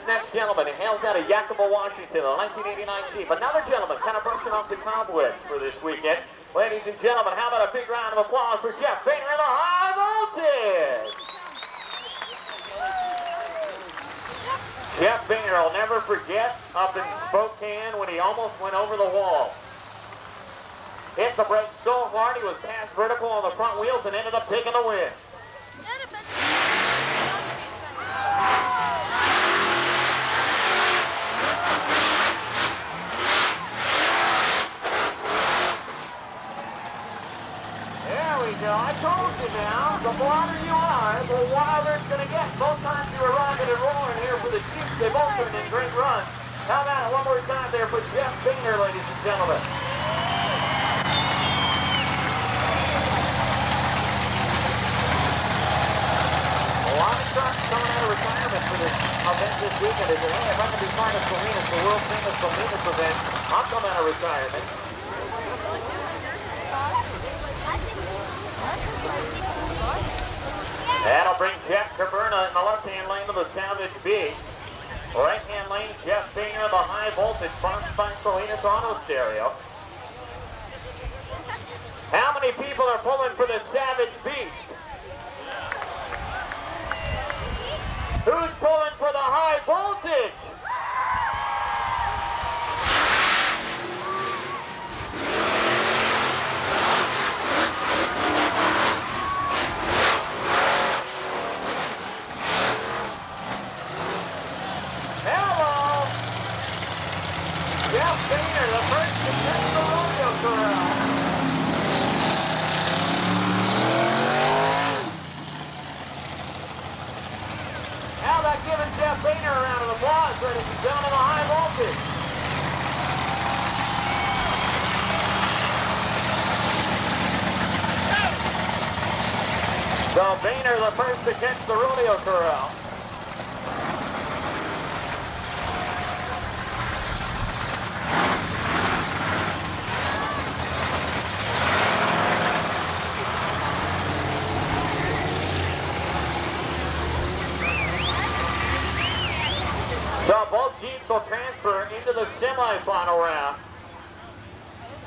next gentleman, he hails out of Yakima, Washington, the 1989 Chief. Another gentleman kind of brushing off the cobwebs for this weekend. Ladies and gentlemen, how about a big round of applause for Jeff Boehner in the high voltage? Jeff Boehner will never forget up in Spokane when he almost went over the wall. Hit the brakes so hard he was passed vertical on the front wheels and ended up taking the win. I told you now, the wilder you are, the wilder it's going to get. Both times you were rocking and rolling here for the Chiefs, they both turned in great runs. How about it one more time there for Jeff Boehner, ladies and gentlemen. A lot of trucks coming out of retirement for this event this weekend. They say, hey, if I can be part of Salinas, the world famous Salinas event, I'll come out of retirement. That'll bring Jeff Caberna in the left-hand lane of the Savage Beast. Right-hand lane, Jeff Boehner, the high voltage, sponsored by Salinas Auto Stereo. How many people are pulling for the Savage Beast? Who's pulling for the high voltage? Jeff Boehner, the first to catch the rodeo corral. How about giving Jeff Boehner a round of applause, ladies and gentlemen, the high voltage. So Boehner, the first to catch the rodeo corral.